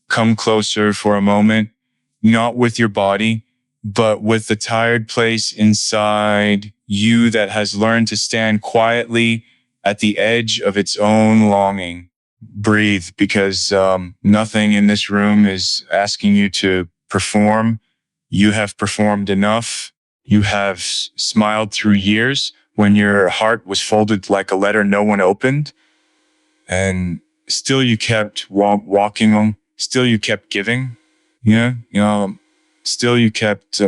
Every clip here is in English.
come closer for a moment, not with your body, but with the tired place inside you that has learned to stand quietly at the edge of its own longing. Breathe, because nothing in this room is asking you to perform. You have performed enough. You have smiled through years when your heart was folded like a letter no one opened. And still you kept walking on. Still you kept giving. Yeah. Still you kept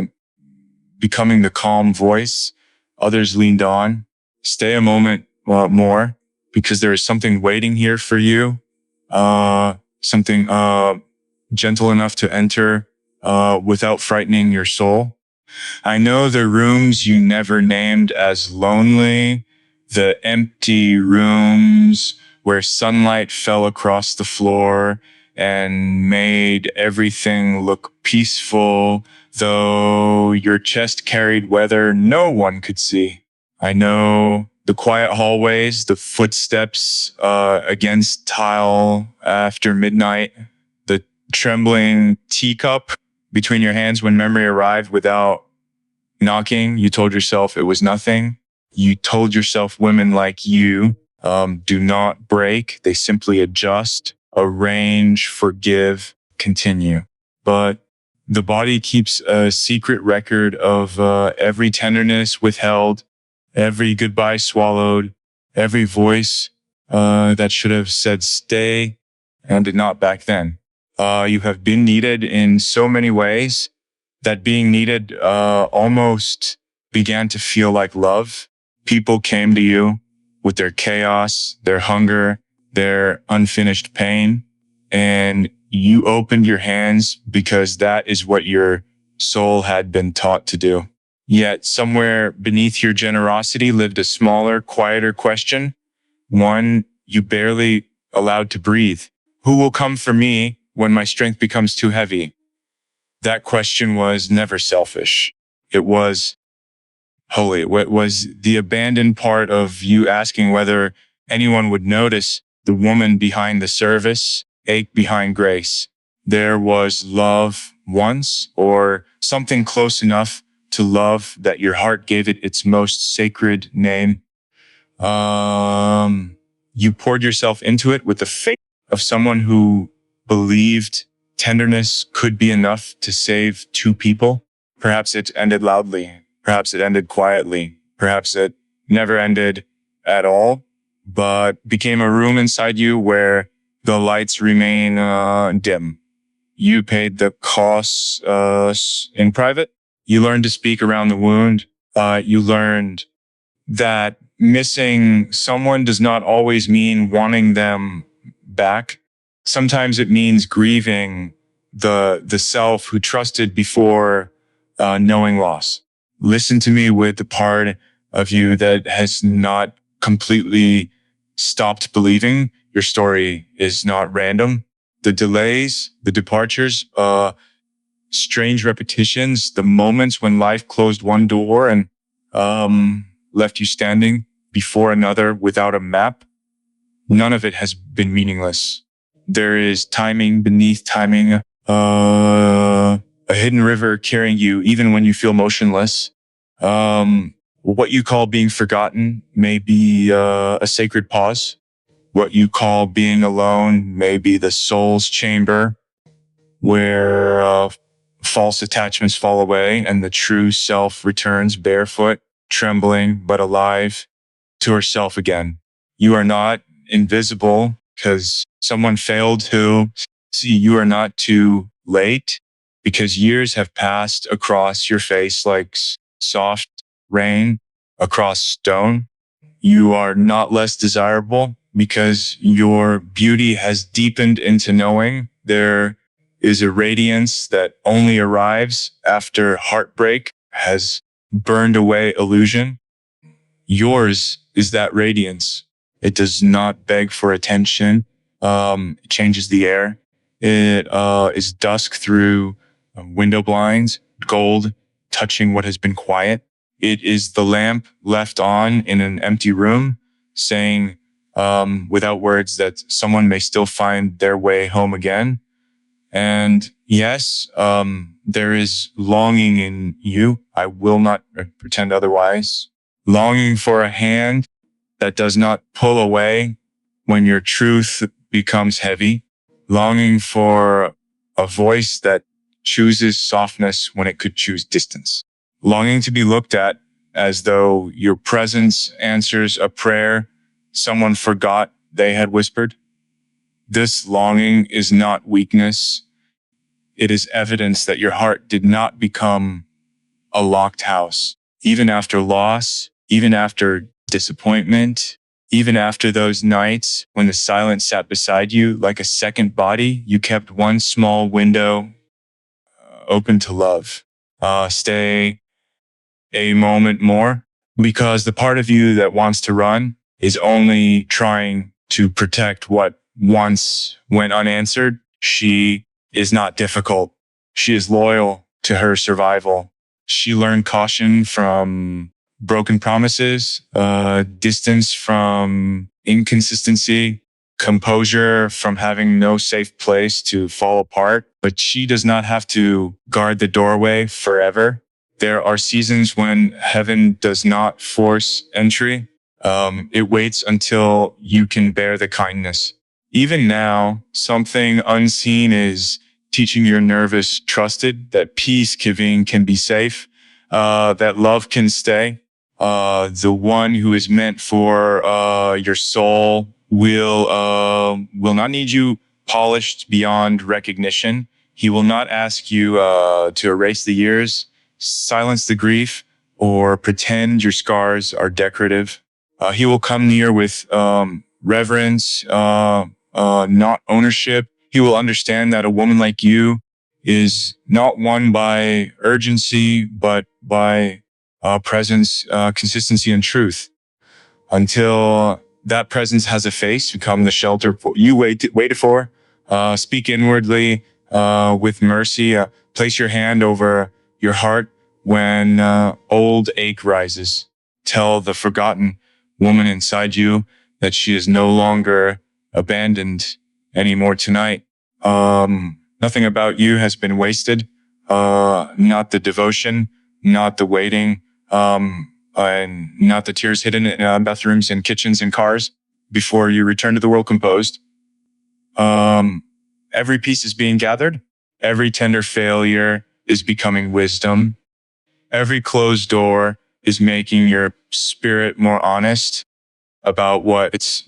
becoming the calm voice others leaned on. Stay a moment more, because there is something waiting here for you. Something gentle enough to enter without frightening your soul. I know the rooms you never named as lonely, the empty rooms where sunlight fell across the floor and made everything look peaceful, though your chest carried weather no one could see. I know the quiet hallways, the footsteps against tile after midnight, the trembling teacup between your hands when memory arrived without knocking. You told yourself it was nothing. You told yourself women like you do not break. They simply adjust, arrange, forgive, continue. But the body keeps a secret record of every tenderness withheld, every goodbye swallowed, every voice that should have said stay and did not back then. You have been needed in so many ways that being needed almost began to feel like love. People came to you with their chaos, their hunger, their unfinished pain, and you opened your hands because that is what your soul had been taught to do. Yet somewhere beneath your generosity lived a smaller, quieter question, one you barely allowed to breathe. Who will come for me when my strength becomes too heavy? That question was never selfish. It was holy. It was the abandoned part of you asking whether anyone would notice the woman behind the service, ache behind grace. There was love once, or something close enough to love that your heart gave it its most sacred name. You poured yourself into it with the faith of someone who believed tenderness could be enough to save two people. Perhaps it ended loudly. Perhaps it ended quietly. Perhaps it never ended at all, but became a room inside you where the lights remain dim. You paid the costs in private. You learned to speak around the wound. You learned that missing someone does not always mean wanting them back. Sometimes it means grieving the self who trusted before knowing loss. Listen to me with the part of you that has not completely stopped believing. Your story is not random. The delays, the departures, strange repetitions, the moments when life closed one door and left you standing before another without a map, none of it has been meaningless. There is timing beneath timing, a hidden river carrying you even when you feel motionless. What you call being forgotten may be a sacred pause. What you call being alone may be the soul's chamber where false attachments fall away and the true self returns barefoot, trembling, but alive to herself again. You are not invisible because someone failed to see. You are not too late because years have passed across your face like soft rain across stone. You are not less desirable because your beauty has deepened into knowing. There is a radiance that only arrives after heartbreak has burned away illusion. Yours is that radiance. It does not beg for attention. It changes the air. It is dusk through window blinds, gold touching what has been quiet. It is the lamp left on in an empty room, saying without words that someone may still find their way home again. And yes, there is longing in you. I will not pretend otherwise. Longing for a hand that does not pull away when your truth becomes heavy. Longing for a voice that chooses softness when it could choose distance. Longing to be looked at as though your presence answers a prayer someone forgot they had whispered. This longing is not weakness. It is evidence that your heart did not become a locked house. Even after loss, even after disappointment, even after those nights when the silence sat beside you like a second body, you kept one small window open to love. Stay a moment more, because the part of you that wants to run is only trying to protect what once went unanswered. She is not difficult. She is loyal to her survival. She learned caution from broken promises, distance from inconsistency, composure from having no safe place to fall apart. But she does not have to guard the doorway forever. There are seasons when heaven does not force entry. It waits until you can bear the kindness. Even now, something unseen is teaching your nervous trusted that peace giving can be safe, that love can stay. The one who is meant for your soul will not need you polished beyond recognition. He will not ask you to erase the years, silence the grief, or pretend your scars are decorative. He will come near with reverence, not ownership. He will understand that a woman like you is not won by urgency, but by presence, consistency, and truth. Until that presence has a face, become the shelter you waited for. Speak inwardly with mercy. Place your hand over your heart when old ache rises. Tell the forgotten woman inside you that she is no longer abandoned anymore tonight. Nothing about you has been wasted. Not the devotion, not the waiting, and not the tears hidden in bathrooms and kitchens and cars before you return to the world composed. Every piece is being gathered. Every tender failure is becoming wisdom. Every closed door is making your spirit more honest about what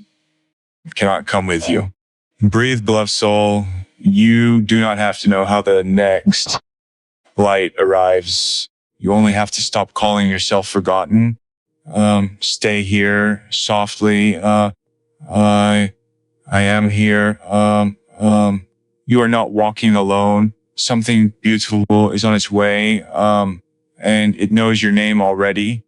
cannot come with you. Breathe, beloved soul. You do not have to know how the next light arrives. You only have to stop calling yourself forgotten. Stay here softly. I am here. You are not walking alone. Something beautiful is on its way. And it knows your name already.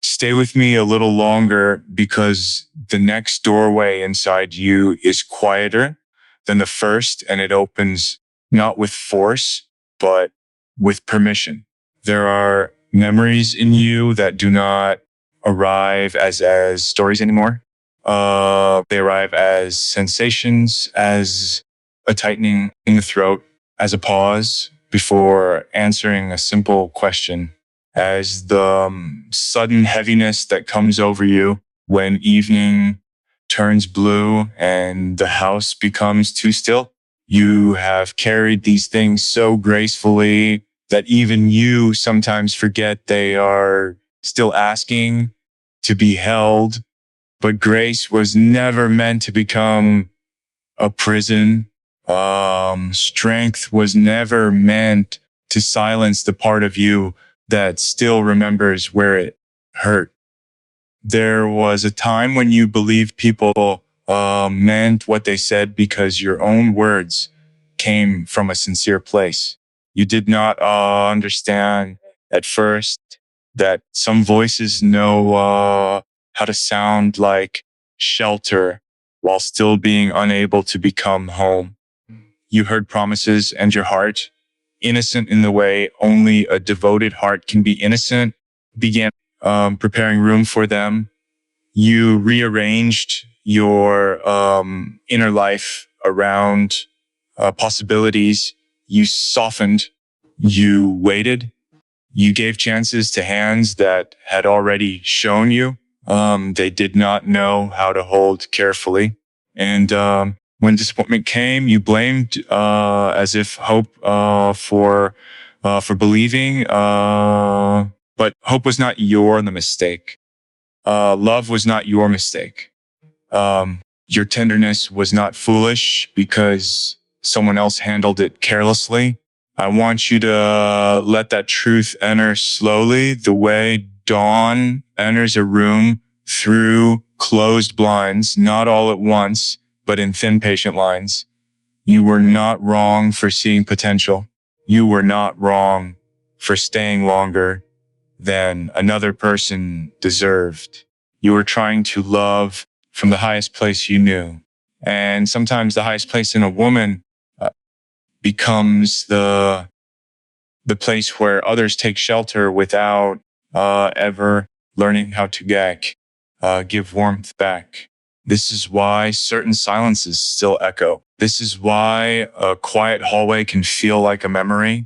Stay with me a little longer, because the next doorway inside you is quieter than the first, and it opens not with force, but with permission. There are memories in you that do not arrive as stories anymore. They arrive as sensations, as a tightening in the throat, as a pause before answering a simple question, as the sudden heaviness that comes over you when evening turns blue and the house becomes too still. You have carried these things so gracefully that even you sometimes forget they are still asking to be held. But grace was never meant to become a prison. Strength was never meant to silence the part of you that still remembers where it hurt. There was a time when you believed people meant what they said because your own words came from a sincere place. You did not understand at first that some voices know how to sound like shelter while still being unable to become home. You heard promises, and your heart, innocent in the way only a devoted heart can be innocent, began preparing room for them. You rearranged your inner life around possibilities. You softened. You waited. You gave chances to hands that had already shown you. They did not know how to hold carefully. And when disappointment came, you blamed as if hope for believing. But hope was not the mistake. Love was not your mistake. Your tenderness was not foolish because someone else handled it carelessly. I want you to let that truth enter slowly, the way dawn enters a room through closed blinds, not all at once, but in thin, patient lines. You were not wrong for seeing potential. You were not wrong for staying longer than another person deserved. You were trying to love from the highest place you knew. And sometimes the highest place in a woman becomes the place where others take shelter without ever learning how to give warmth back. This is why certain silences still echo. This is why a quiet hallway can feel like a memory.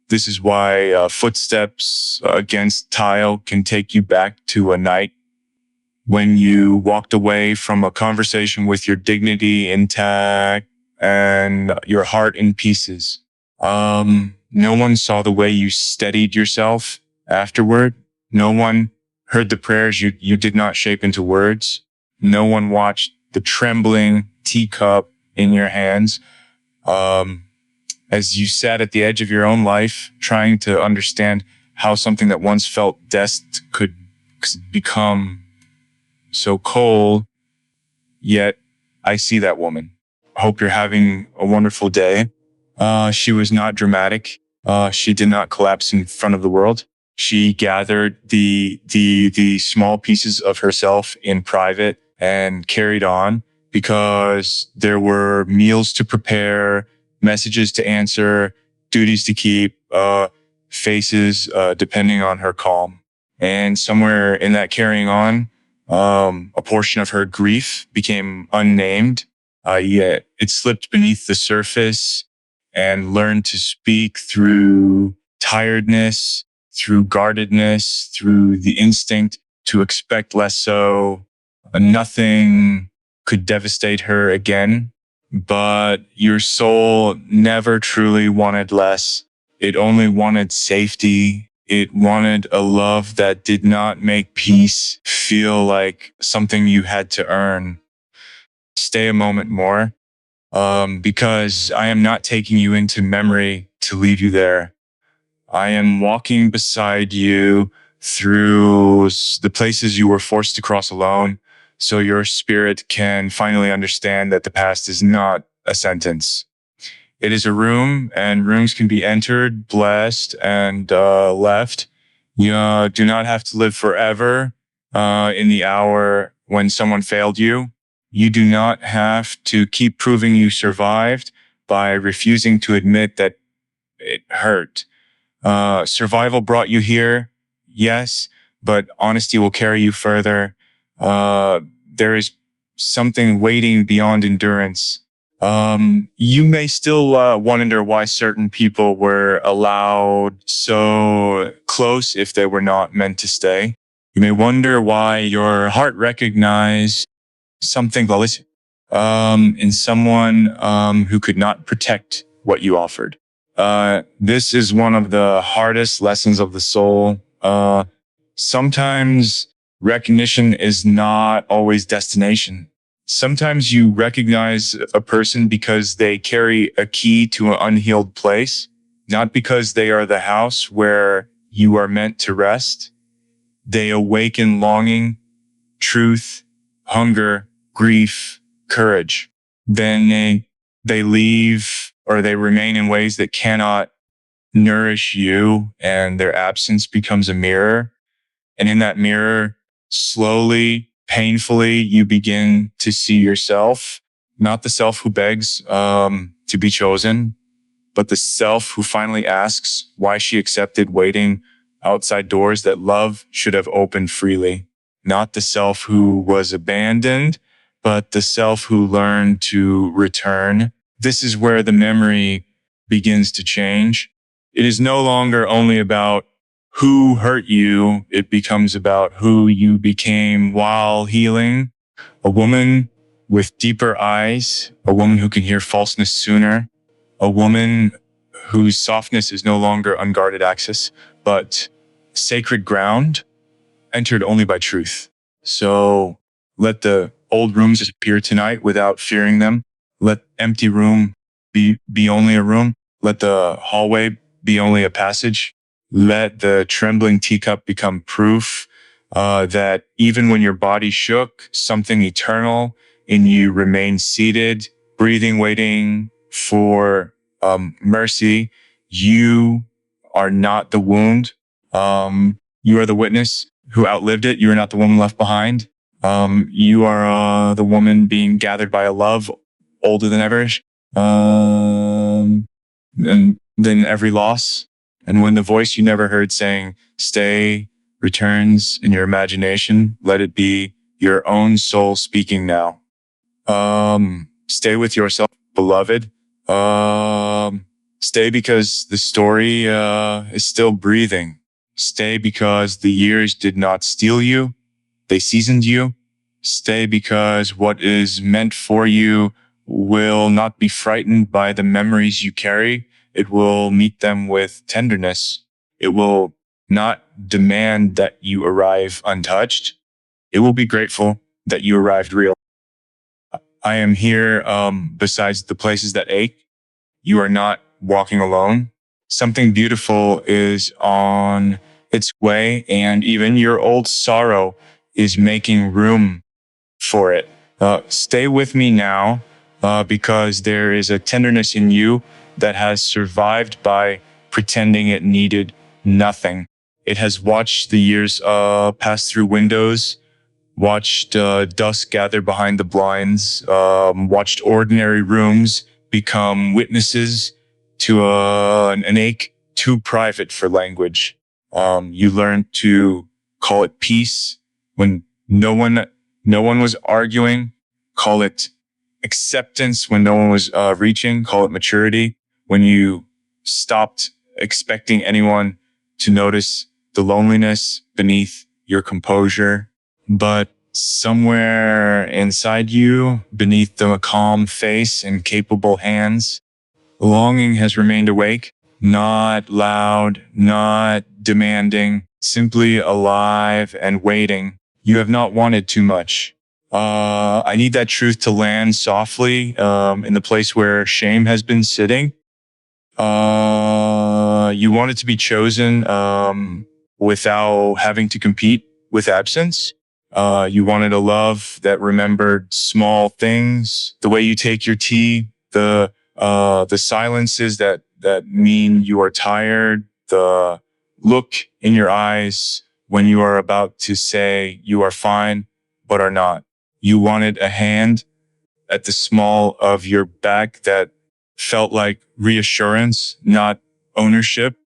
This is why footsteps against tile can take you back to a night when you walked away from a conversation with your dignity intact and your heart in pieces. No one saw the way you steadied yourself afterward. No one heard the prayers you did not shape into words. No one watched the trembling teacup in your hands. As you sat at the edge of your own life, trying to understand how something that once felt destined could become so cold. Yet I see that woman. Hope you're having a wonderful day. She was not dramatic. She did not collapse in front of the world. She gathered the small pieces of herself in private and carried on because there were meals to prepare, messages to answer, duties to keep, faces, depending on her calm. And somewhere in that carrying on, a portion of her grief became unnamed. Yet it slipped beneath the surface and learned to speak through tiredness, through guardedness, through the instinct to expect less. So nothing could devastate her again, but your soul never truly wanted less. It only wanted safety. It wanted a love that did not make peace feel like something you had to earn. Stay a moment more, because I am not taking you into memory to leave you there. I am walking beside you through the places you were forced to cross alone, so your spirit can finally understand that the past is not a sentence. It is a room, and rooms can be entered, blessed, and left. You do not have to live forever in the hour when someone failed you. You do not have to keep proving you survived by refusing to admit that it hurt. Survival brought you here, yes, but honesty will carry you further. There is something waiting beyond endurance. You may still wonder why certain people were allowed so close if they were not meant to stay. You may wonder why your heart recognized something in someone who could not protect what you offered. This is one of the hardest lessons of the soul. Sometimes recognition is not always destination. Sometimes you recognize a person because they carry a key to an unhealed place, not because they are the house where you are meant to rest. They awaken longing, truth, hunger, grief, courage. Then they leave or they remain in ways that cannot nourish you, and their absence becomes a mirror. And in that mirror, slowly, painfully, you begin to see yourself, not the self who begs to be chosen, but the self who finally asks why she accepted waiting outside doors that love should have opened freely. Not the self who was abandoned, but the self who learned to return. this is where the memory begins to change. It is no longer only about who hurt you. It becomes about who you became while healing. A woman with deeper eyes, a woman who can hear falseness sooner, a woman whose softness is no longer unguarded access, but sacred ground entered only by truth. So let the old rooms disappear tonight without fearing them. Let empty room be only a room. Let the hallway be only a passage. Let the trembling teacup become proof that even when your body shook, something eternal in you remained seated, breathing, waiting for mercy. You are not the wound. You are the witness who outlived it. You are not the woman left behind. You are the woman being gathered by a love older than ever, and than every loss. And when the voice you never heard saying, stay, returns in your imagination, let it be your own soul speaking now. Stay with yourself, beloved. Stay because the story is still breathing. Stay because the years did not steal you. They seasoned you. Stay because what is meant for you will not be frightened by the memories you carry. It will meet them with tenderness. It will not demand that you arrive untouched. It will be grateful that you arrived real. I am here, besides the places that ache. You are not walking alone. Something beautiful is on its way, and even your old sorrow is making room for it. Stay with me now, because there is a tenderness in you that has survived by pretending it needed nothing. It has watched the years pass through windows, watched dust gather behind the blinds, watched ordinary rooms become witnesses to an ache too private for language. You learn to call it peace when no one was arguing. Call it acceptance when no one was reaching. Call it maturity when you stopped expecting anyone to notice the loneliness beneath your composure. But somewhere inside you, beneath the calm face and capable hands, longing has remained awake, not loud, not demanding, simply alive and waiting. You have not wanted too much. I need that truth to land softly in the place where shame has been sitting. You want it to be chosen without having to compete with absence. You wanted a love that remembered small things, the way you take your tea, the silences that mean you are tired, the look in your eyes when you are about to say you are fine, but are not. You wanted a hand at the small of your back that felt like reassurance, not ownership.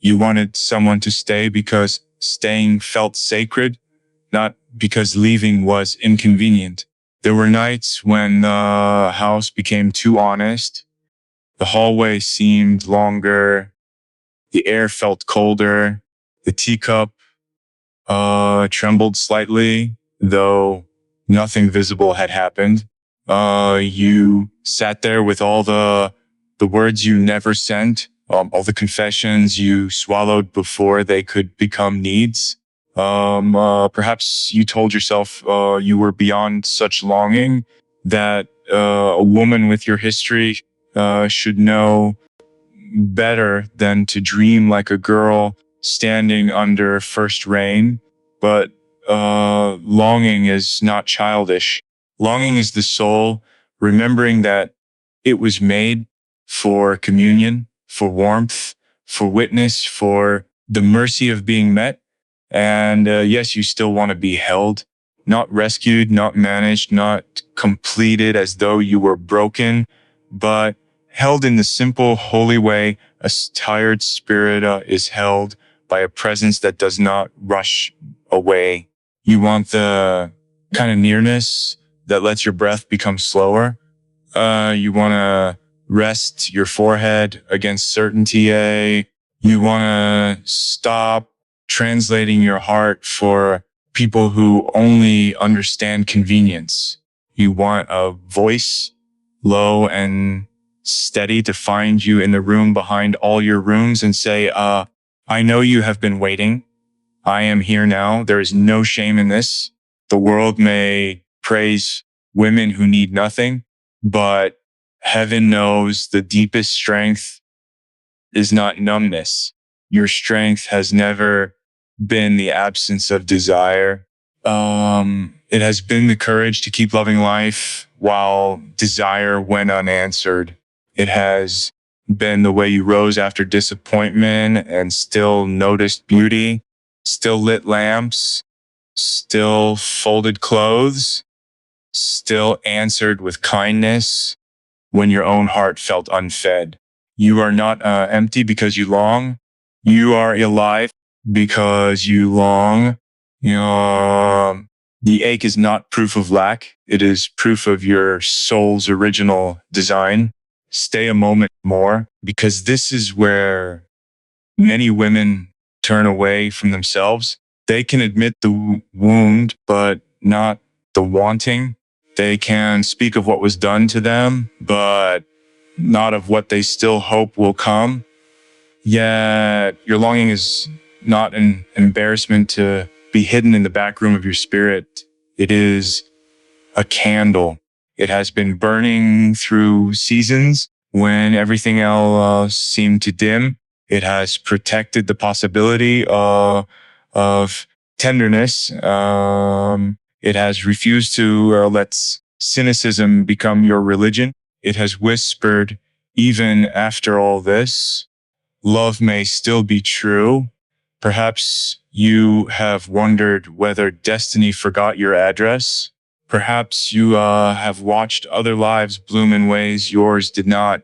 You wanted someone to stay because staying felt sacred, not because leaving was inconvenient. There were nights when the house became too honest. The hallway seemed longer. The air felt colder. The teacup trembled slightly, though nothing visible had happened. You sat there with all the words you never sent, all the confessions you swallowed before they could become needs. Perhaps you told yourself you were beyond such longing, that a woman with your history should know better than to dream like a girl standing under first rain. But longing is not childish. Longing is the soul remembering that it was made for communion, for warmth, for witness, for the mercy of being met. And yes, you still want to be held, not rescued, not managed, not completed as though you were broken, but held in the simple, holy way a tired spirit is held by a presence that does not rush away. You want the kind of nearness that lets your breath become slower. You want to rest your forehead against certainty. You want to stop translating your heart for people who only understand convenience. You want a voice low and steady to find you in the room behind all your rooms and say, I know you have been waiting. I am here now. There is no shame in this. The world may praise women who need nothing, but heaven knows the deepest strength is not numbness. Your strength has never been the absence of desire. It has been the courage to keep loving life while desire went unanswered. It has been the way you rose after disappointment and still noticed beauty, still lit lamps, still folded clothes, still answered with kindness when your own heart felt unfed. You are not empty because you long. You are alive because you long. The ache is not proof of lack. It is proof of your soul's original design. Stay a moment more, because this is where many women turn away from themselves. They can admit the wound, but not the wanting. They can speak of what was done to them, but not of what they still hope will come. Yet your longing is not an embarrassment to be hidden in the back room of your spirit. It is a candle. It has been burning through seasons when everything else seemed to dim. It has protected the possibility of tenderness. It has refused to let cynicism become your religion. It has whispered, even after all this, love may still be true. Perhaps you have wondered whether destiny forgot your address. Perhaps you have watched other lives bloom in ways yours did not.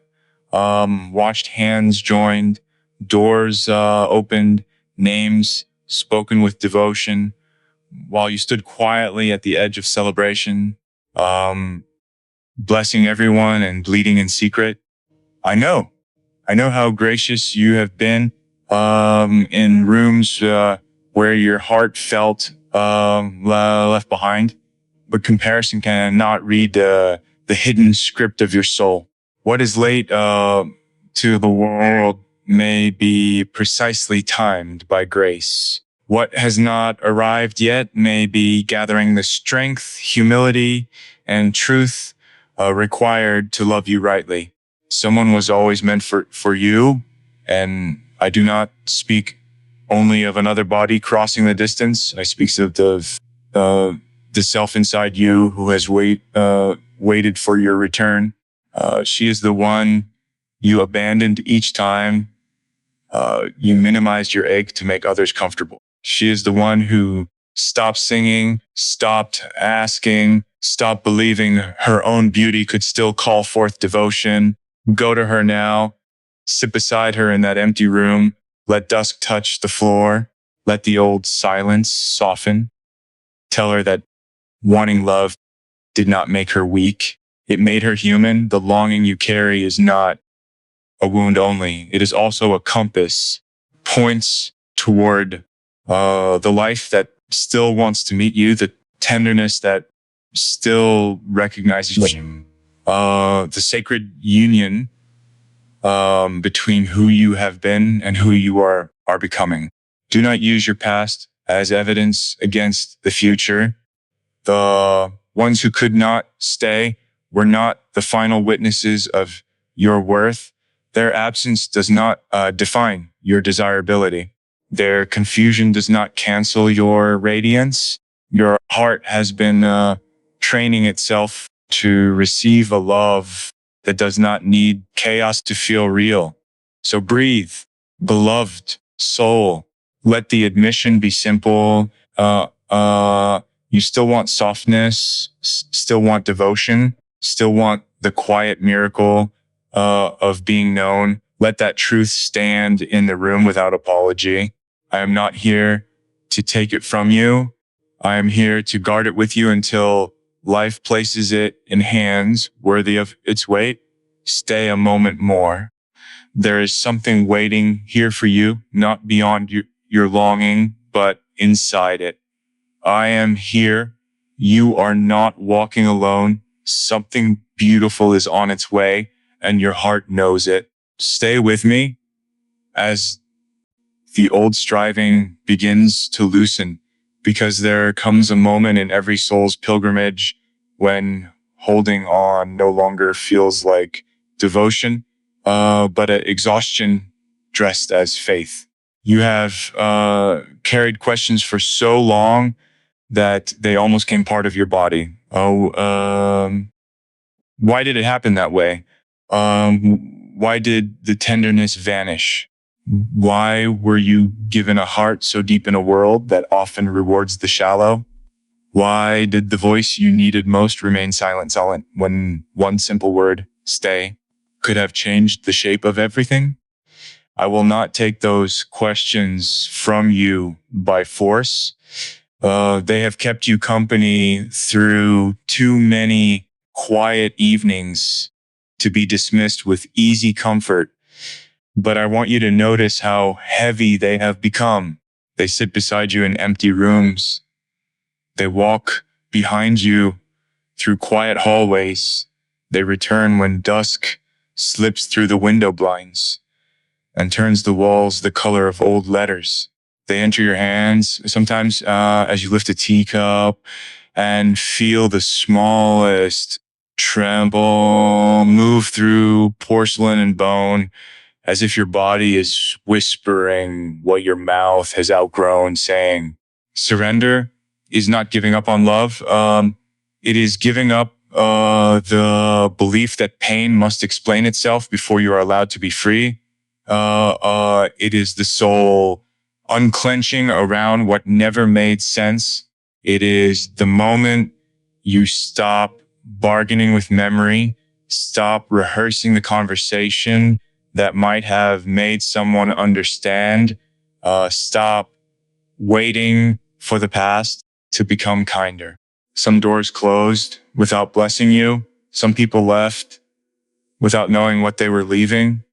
Watched hands joined, doors opened, names spoken with devotion, while you stood quietly at the edge of celebration, blessing everyone and bleeding in secret. I know how gracious you have been in rooms where your heart felt left behind, but comparison cannot read the hidden script of your soul. What is late to the world may be precisely timed by grace. What has not arrived yet may be gathering the strength, humility, and truth required to love you rightly. Someone was always meant for you, and I do not speak only of another body crossing the distance. I speak of the self inside you who has waited for your return. She is the one you abandoned each time you minimized your egg to make others comfortable. She is the one who stopped singing, stopped asking, stopped believing her own beauty could still call forth devotion. Go to her now, sit beside her in that empty room, let dusk touch the floor, let the old silence soften. Tell her that wanting love did not make her weak. It made her human. The longing you carry is not a wound only. It is also a compass, points toward the life that still wants to meet you, the tenderness that still recognizes you, the sacred union between who you have been and who you are becoming. Do not use your past as evidence against the future. The ones who could not stay were not the final witnesses of your worth. Their absence does not define your desirability. Their confusion does not cancel your radiance. Your heart has been training itself to receive a love that does not need chaos to feel real. So breathe, beloved soul. Let the admission be simple. You still want softness, still want devotion, still want the quiet miracle of being known. Let that truth stand in the room without apology. I am not here to take it from you. I am here to guard it with you until life places it in hands worthy of its weight. Stay a moment more. There is something waiting here for you, not beyond your longing, but inside it. I am here. You are not walking alone. Something beautiful is on its way, and your heart knows it. Stay with me as the old striving begins to loosen, because there comes a moment in every soul's pilgrimage when holding on no longer feels like devotion, but an exhaustion dressed as faith. You have carried questions for so long that they almost came part of your body. Why did it happen that way? Why did the tenderness vanish? Why were you given a heart so deep in a world that often rewards the shallow? Why did the voice you needed most remain silent when one simple word, stay, could have changed the shape of everything? I will not take those questions from you by force. They have kept you company through too many quiet evenings to be dismissed with easy comfort. But I want you to notice how heavy they have become. They sit beside you in empty rooms. They walk behind you through quiet hallways. They return when dusk slips through the window blinds and turns the walls the color of old letters. They enter your hands, sometimes as you lift a teacup, and feel the smallest tremble move through porcelain and bone, as if your body is whispering what your mouth has outgrown, saying, surrender is not giving up on love. It is giving up the belief that pain must explain itself before you are allowed to be free. It is the soul unclenching around what never made sense. It is the moment you stop bargaining with memory, stop rehearsing the conversation that might have made someone understand, stop waiting for the past to become kinder. Some doors closed without blessing you. Some people left without knowing what they were leaving.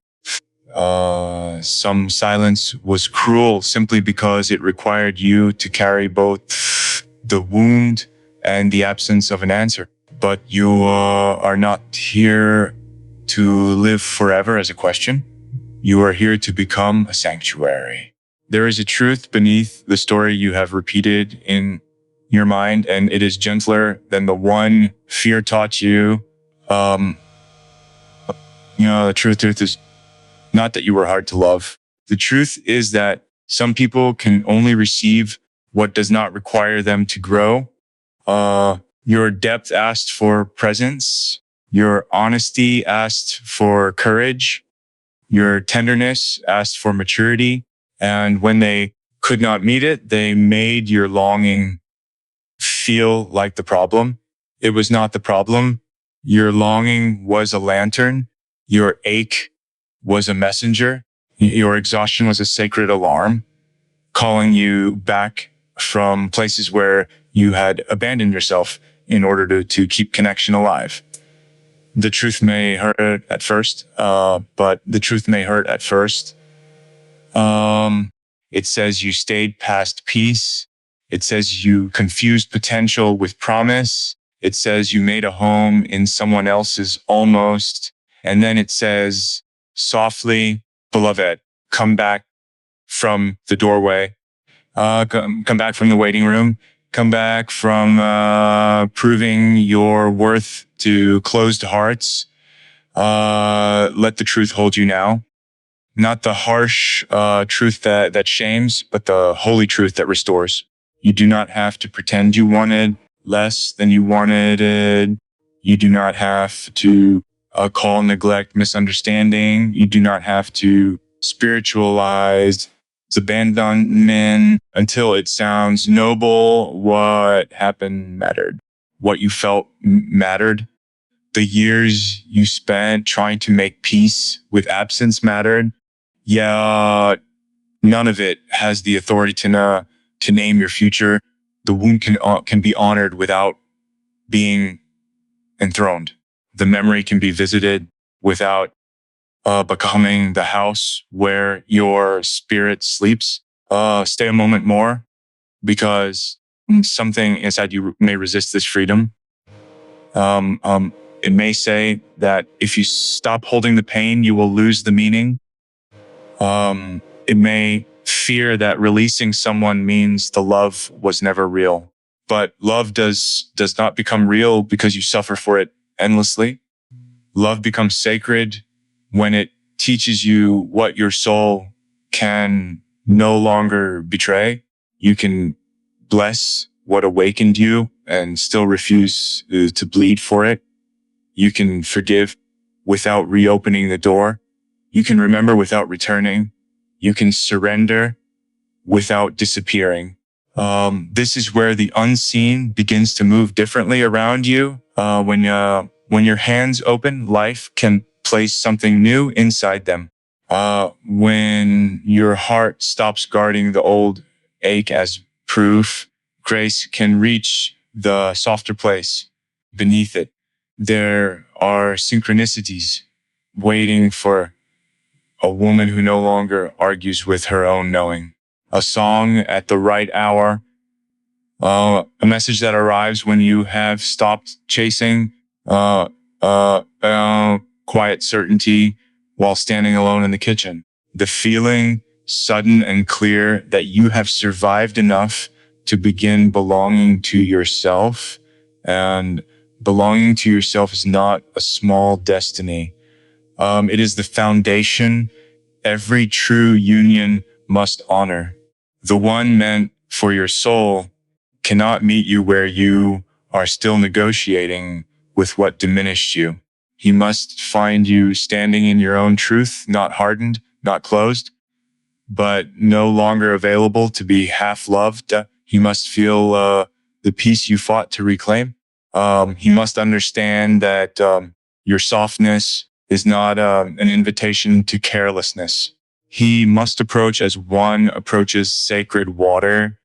Some silence was cruel simply because it required you to carry both the wound and the absence of an answer. But you are not here to live forever as a question. You are here to become a sanctuary. There is a truth beneath the story you have repeated in your mind, and it is gentler than the one fear taught you. The truth is not that you were hard to love. The truth is that some people can only receive what does not require them to grow. Your depth asked for presence. Your honesty asked for courage. Your tenderness asked for maturity. And when they could not meet it, they made your longing feel like the problem. It was not the problem. Your longing was a lantern. Your ache was a messenger. Your exhaustion was a sacred alarm, calling you back from places where you had abandoned yourself in order to keep connection alive. The truth may hurt at first, but the truth may hurt at first. It says you stayed past peace. It says you confused potential with promise. It says you made a home in someone else's almost. And then it says softly, beloved, come back from the doorway. Come back from the waiting room. Come back from proving your worth to closed hearts. Let the truth hold you now. Not the harsh truth that shames, but the holy truth that restores. You do not have to pretend you wanted less than you wanted. You do not have to call neglect misunderstanding. You do not have to spiritualize abandonment until it sounds noble. What happened mattered. What you felt mattered. The years you spent trying to make peace with absence mattered. Yeah, none of it has the authority to name your future. The wound can be honored without being enthroned. The memory can be visited without becoming the house where your spirit sleeps. Stay a moment more because something inside you may resist this freedom. It may say that if you stop holding the pain, you will lose the meaning. It may fear that releasing someone means the love was never real. But love does not become real because you suffer for it endlessly. Love becomes sacred when it teaches you what your soul can no longer betray. You can bless what awakened you and still refuse to bleed for it. You can forgive without reopening the door. You can remember without returning. You can surrender without disappearing. This is where the unseen begins to move differently around you. When your hands open, life can place something new inside them. When your heart stops guarding the old ache as proof, grace can reach the softer place beneath it. There are synchronicities waiting for a woman who no longer argues with her own knowing. A song at the right hour, a message that arrives when you have stopped chasing, quiet certainty while standing alone in the kitchen. The feeling sudden and clear that you have survived enough to begin belonging to yourself. And belonging to yourself is not a small destiny. It is the foundation every true union must honor. The one meant for your soul cannot meet you where you are still negotiating with what diminished you. He must find you standing in your own truth, not hardened, not closed, but no longer available to be half loved. He must feel the peace you fought to reclaim. He must understand that your softness is not an invitation to carelessness. He must approach as one approaches sacred water,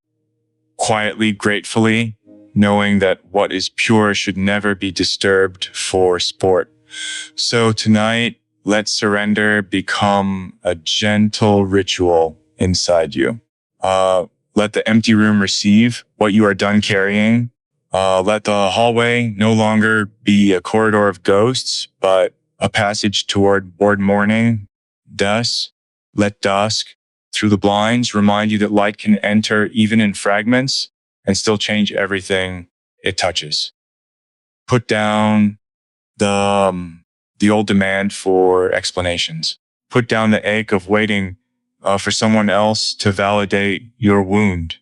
quietly, gratefully, knowing that what is pure should never be disturbed for sport. So tonight, let surrender become a gentle ritual inside you. Let the empty room receive what you are done carrying. Let the hallway no longer be a corridor of ghosts, but a passage toward morning. Thus, let dusk through the blinds remind you that light can enter even in fragments and still change everything it touches. Put down the old demand for explanations. Put down the ache of waiting for someone else to validate your wound.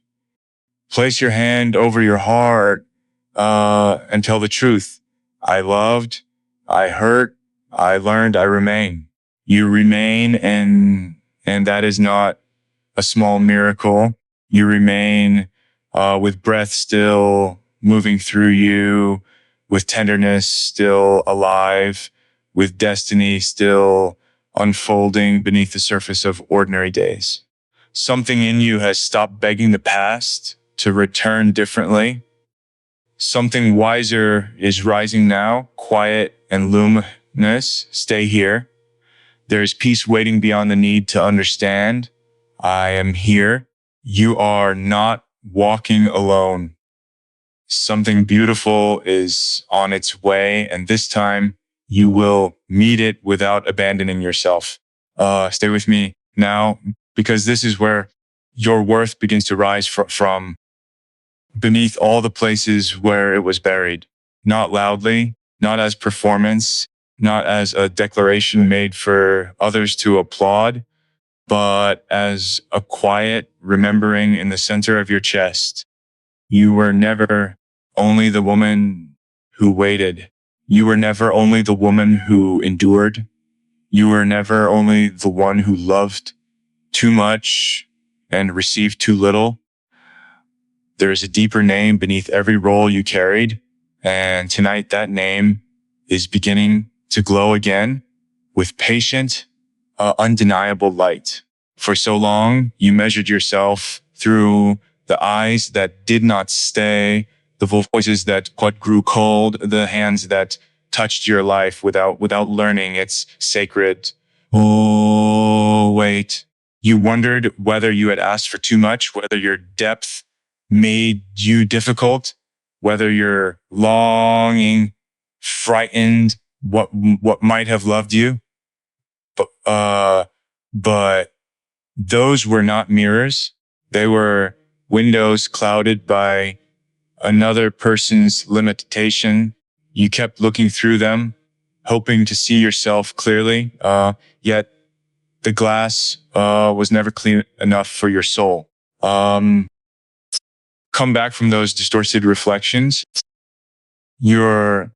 Place your hand over your heart and tell the truth. I loved, I hurt, I learned, I remain. You remain, and that is not a small miracle. You remain with breath still moving through you, with tenderness still alive, with destiny still unfolding beneath the surface of ordinary days. Something in you has stopped begging the past to return differently. Something wiser is rising now, quiet and luminous. Stay here. There is peace waiting beyond the need to understand. I am here. You are not walking alone. Something beautiful is on its way, and this time you will meet it without abandoning yourself. Stay with me now, because this is where your worth begins to rise from beneath all the places where it was buried. Not loudly, not as performance, not as a declaration made for others to applaud, but as a quiet remembering in the center of your chest. You were never only the woman who waited. You were never only the woman who endured. You were never only the one who loved too much and received too little. There is a deeper name beneath every role you carried. And tonight that name is beginning to glow again with patient, undeniable light. For so long, you measured yourself through the eyes that did not stay, the voices that grew cold, the hands that touched your life without learning its sacred. Oh, wait. You wondered whether you had asked for too much, whether your depth made you difficult, whether your longing frightened what might have loved you. But those were not mirrors. They were windows clouded by another person's limitation. You kept looking through them, hoping to see yourself clearly. Yet the glass, was never clean enough for your soul. Come back from those distorted reflections. Your,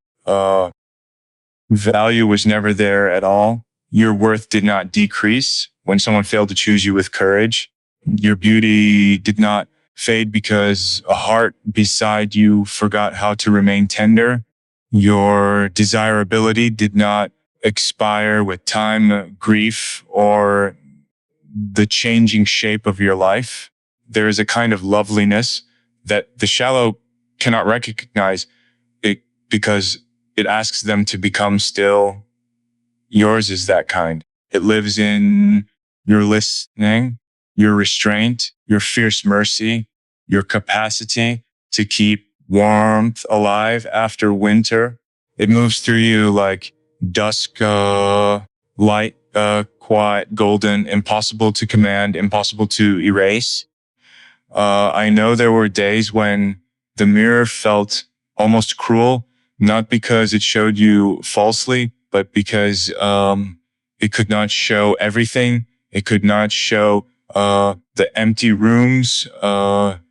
value was never there at all. Your worth did not decrease when someone failed to choose you with courage. Your beauty did not fade because a heart beside you forgot how to remain tender. Your desirability did not expire with time, grief, or the changing shape of your life. There is a kind of loveliness that the shallow cannot recognize it because it asks them to become still. Yours is that kind. It lives in your listening, your restraint, your fierce mercy, your capacity to keep warmth alive after winter. It moves through you like dusk, light, quiet, golden, impossible to command, impossible to erase. I know there were days when the mirror felt almost cruel, not because it showed you falsely, but because it could not show everything. It could not show the empty rooms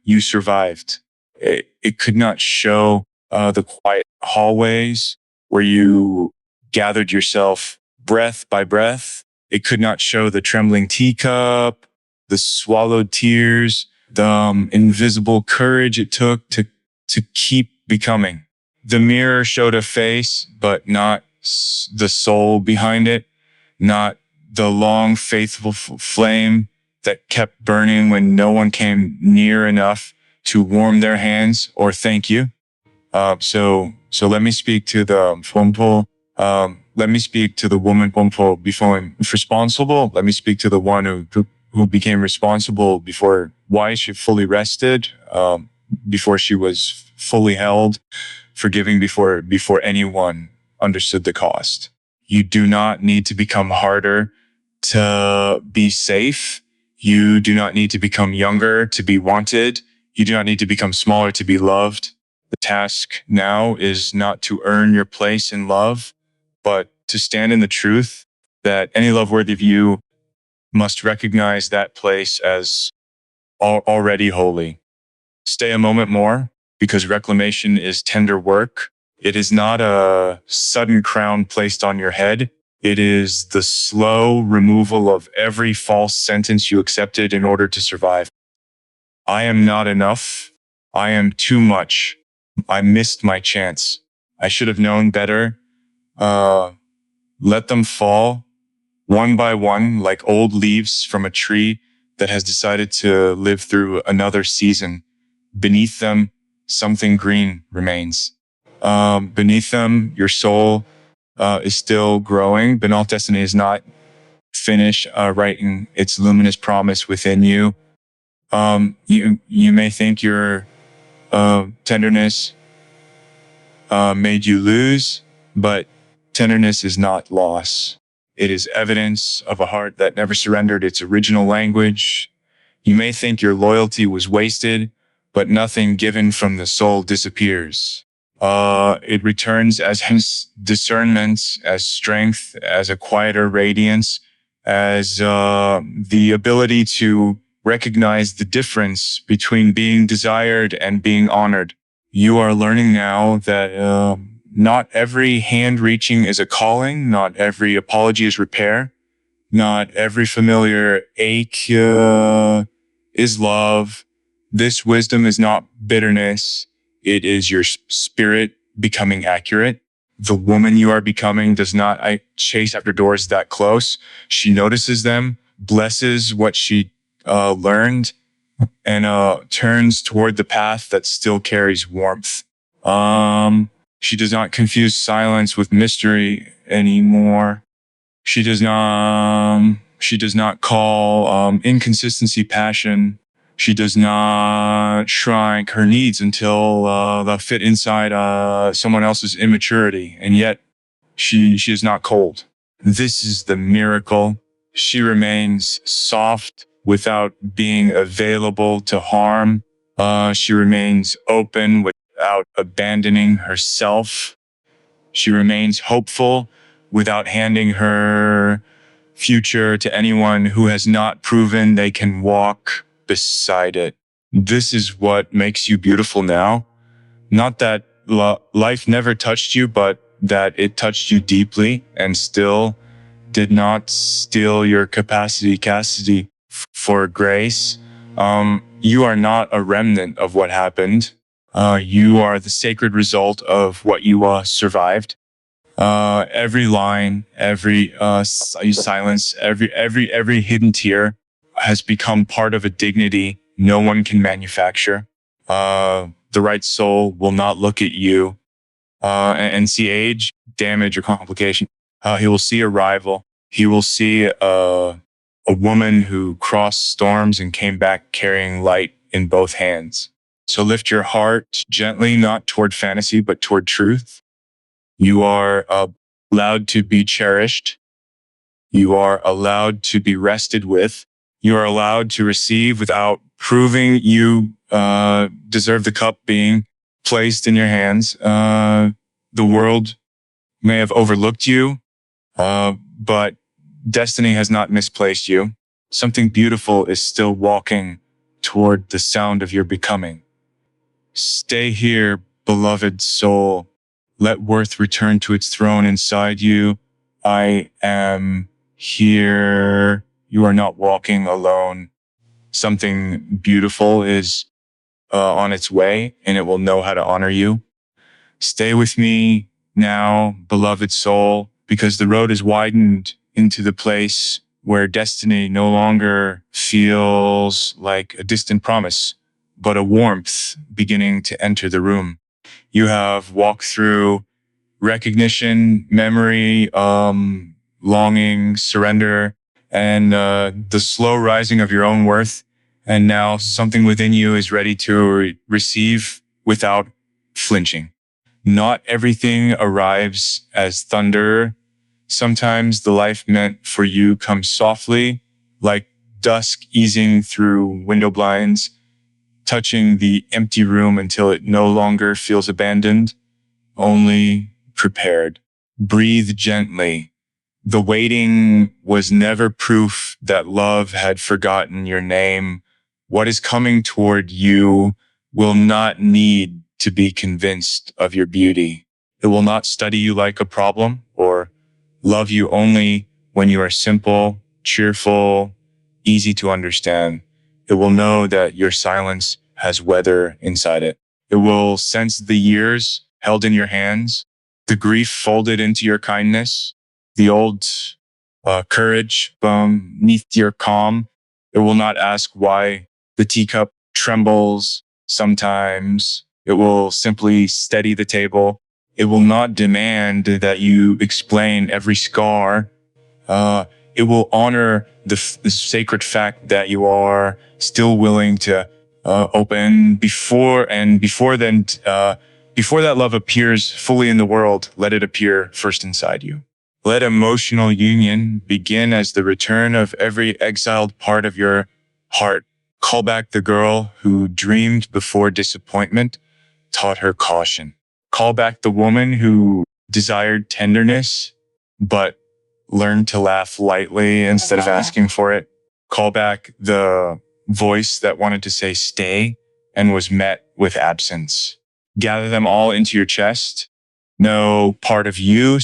you survived. It could not show the quiet hallways where you gathered yourself breath by breath. It could not show the trembling teacup, the swallowed tears, the invisible courage it took to keep becoming. The mirror showed a face, but not the soul behind it, not the long, faithful flame that kept burning when no one came near enough to warm their hands or thank you. So let me speak to the Pompo. Let me speak to the woman Pompo before responsible. Let me speak to the one who became responsible before why she fully rested, before she was fully held, forgiving before anyone understood the cost. You do not need to become harder to be safe. You do not need to become younger to be wanted. You do not need to become smaller to be loved. The task now is not to earn your place in love, but to stand in the truth that any love worthy of you must recognize that place as already holy. Stay a moment more, because reclamation is tender work. It is not a sudden crown placed on your head. It is the slow removal of every false sentence you accepted in order to survive. I am not enough. I am too much. I missed my chance. I should have known better. Let them fall one by one like old leaves from a tree that has decided to live through another season. Beneath them, something green remains. Beneath them, your soul is still growing. Banal destiny is not finished writing its luminous promise within you. You may think your tenderness made you lose, but tenderness is not loss. It is evidence of a heart that never surrendered its original language. You may think your loyalty was wasted, but nothing given from the soul disappears. It returns as discernment, as strength, as a quieter radiance, as the ability to recognize the difference between being desired and being honored. You are learning now that not every hand reaching is a calling, not every apology is repair, not every familiar ache is love. This wisdom is not bitterness. It is your spirit becoming accurate. The woman you are becoming does not chase after doors that close. She notices them, blesses what she learned, and turns toward the path that still carries warmth. She does not confuse silence with mystery anymore. She does not call inconsistency passion. She does not shrink her needs until they fit inside someone else's immaturity. And yet she is not cold. This is the miracle. She remains soft without being available to harm. She remains open without abandoning herself. She remains hopeful without handing her future to anyone who has not proven they can walk beside it. This is what makes you beautiful now. Not that life never touched you, but that it touched you deeply and still did not steal your capacity for grace. You are not a remnant of what happened. You are the sacred result of what you survived. Every line, every silence, every hidden tear has become part of a dignity no one can manufacture. The right soul will not look at you and see age, damage, or complication. He will see a rival. He will see a woman who crossed storms and came back carrying light in both hands. So lift your heart gently, not toward fantasy, but toward truth. You are allowed to be cherished. You are allowed to be rested with. You are allowed to receive without proving you deserve the cup being placed in your hands. The world may have overlooked you, but destiny has not misplaced you. Something beautiful is still walking toward the sound of your becoming. Stay here, beloved soul. Let worth return to its throne inside you. I am here. You are not walking alone. Something beautiful is on its way, and it will know how to honor you. Stay with me now, beloved soul, because the road is widened into the place where destiny no longer feels like a distant promise, but a warmth beginning to enter the room. You have walked through recognition, memory, longing, surrender, and the slow rising of your own worth. And now something within you is ready to receive without flinching. Not everything arrives as thunder. Sometimes the life meant for you comes softly, like dusk easing through window blinds, touching the empty room until it no longer feels abandoned, only prepared. Breathe gently. The waiting was never proof that love had forgotten your name. What is coming toward you will not need to be convinced of your beauty. It will not study you like a problem or love you only when you are simple, cheerful, easy to understand. It will know that your silence has weather inside it. It will sense the years held in your hands, the grief folded into your kindness, the old courage beneath your calm. It will not ask why the teacup trembles sometimes. It will simply steady the table. It will not demand that you explain every scar. It will honor the sacred fact that you are still willing to open before that love appears fully in the world. Let it appear first inside you. Let emotional union begin as the return of every exiled part of your heart. Call back the girl who dreamed before disappointment taught her caution. Call back the woman who desired tenderness, but learned to laugh lightly instead of asking for it. Call back the voice that wanted to say stay and was met with absence. Gather them all into your chest. No part of you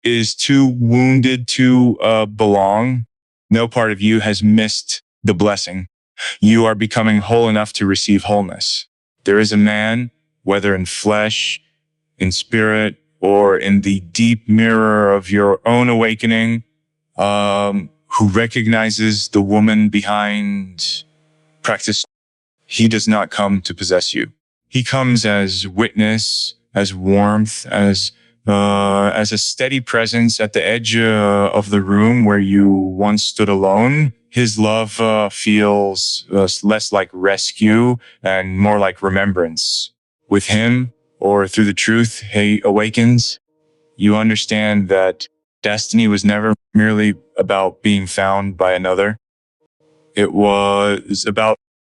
is too wounded to belong. No part of you has missed the blessing. You are becoming whole enough to receive wholeness. There is a man, whether in flesh, in spirit, or in the deep mirror of your own awakening, who recognizes the woman behind practice. He does not come to possess you. He comes as witness, as warmth, as a steady presence at the edge of the room where you once stood alone. His love feels less like rescue and more like remembrance. With him, or through the truth he awakens, you understand that destiny was never merely about being found by another. It was about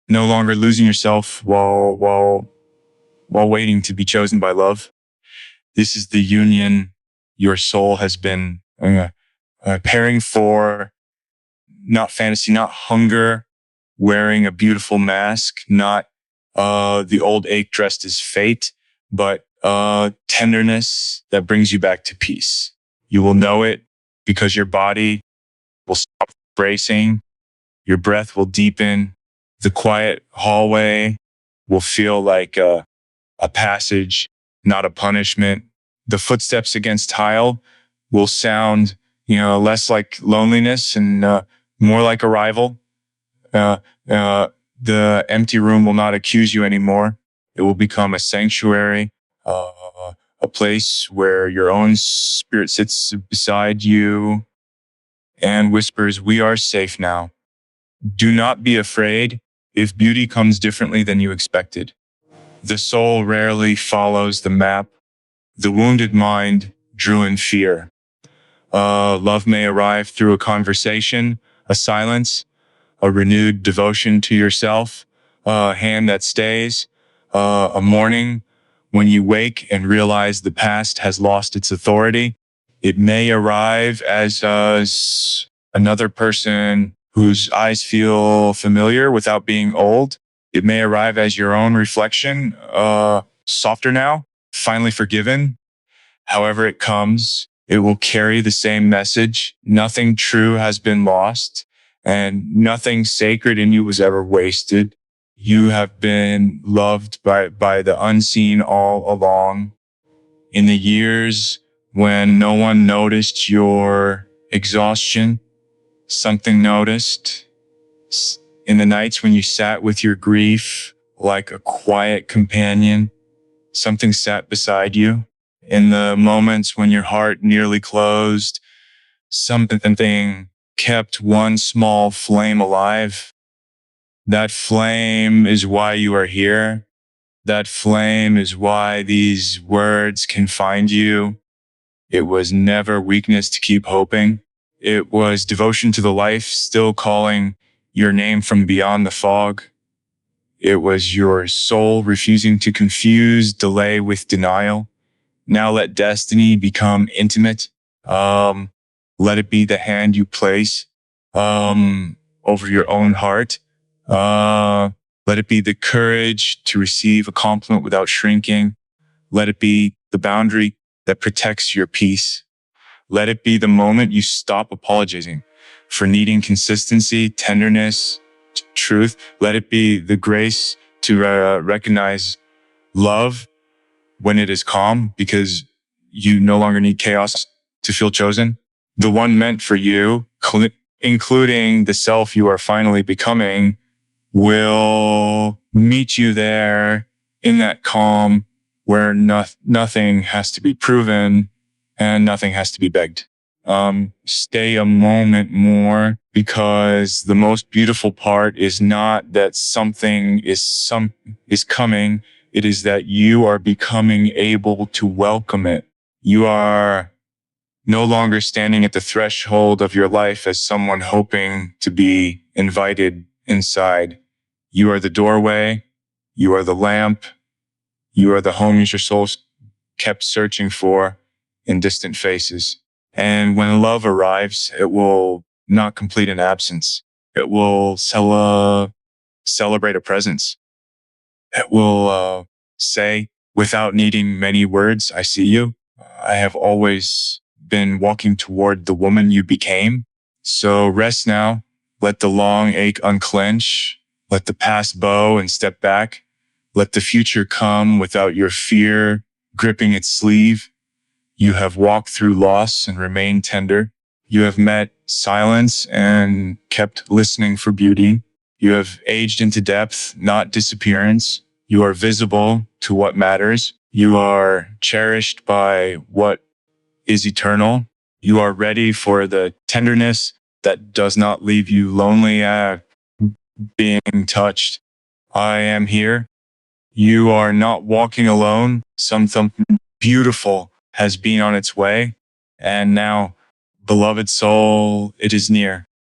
no longer losing yourself while waiting to be chosen by love. This is the union your soul has been preparing for, not fantasy, not hunger, wearing a beautiful mask, not the old ache dressed as fate, but tenderness that brings you back to peace. You will know it because your body will stop bracing, your breath will deepen, the quiet hallway will feel like a passage, not a punishment. The footsteps against tile will sound, less like loneliness and more like arrival. Uh, the empty room will not accuse you anymore. It will become a sanctuary, uh, a place where your own spirit sits beside you and whispers, "We are safe now. Do not be afraid if beauty comes differently than you expected." The soul rarely follows the map. The wounded mind drew in fear. Love may arrive through a conversation, a silence, a renewed devotion to yourself, a hand that stays, a morning when you wake and realize the past has lost its authority. It may arrive as another person whose eyes feel familiar without being old. It may arrive as your own reflection, softer now, finally forgiven. However it comes, it will carry the same message. Nothing true has been lost, and nothing sacred in you was ever wasted. You have been loved by the unseen all along. In the years when no one noticed your exhaustion, something noticed. In the nights when you sat with your grief like a quiet companion, something sat beside you. In the moments when your heart nearly closed, something kept one small flame alive. That flame is why you are here. That flame is why these words can find you. It was never weakness to keep hoping. It was devotion to the life still calling your name from beyond the fog. It was your soul refusing to confuse delay with denial. Now let destiny become intimate. Let it be the hand you place, over your own heart. Let it be the courage to receive a compliment without shrinking. Let it be the boundary that protects your peace. Let it be the moment you stop apologizing for needing consistency, tenderness, truth. Let it be the grace to recognize love when it is calm, because you no longer need chaos to feel chosen. The one meant for you, including the self you are finally becoming, will meet you there in that calm where nothing has to be proven and nothing has to be begged. Stay a moment more, because the most beautiful part is not that something is coming. It is that you are becoming able to welcome it. You are no longer standing at the threshold of your life as someone hoping to be invited inside. You are the doorway. You are the lamp. You are the home your soul kept searching for in distant faces. And when love arrives, it will not complete an absence. It will celebrate a presence. It will say, without needing many words, "I see you. I have always been walking toward the woman you became." So rest now. Let the long ache unclench. Let the past bow and step back. Let the future come without your fear gripping its sleeve. You have walked through loss and remained tender. You have met silence and kept listening for beauty. You have aged into depth, not disappearance. You are visible to what matters. You are cherished by what is eternal. You are ready for the tenderness that does not leave you lonely at being touched. I am here. You are not walking alone. Something beautiful has been on its way. And now, beloved soul, it is near.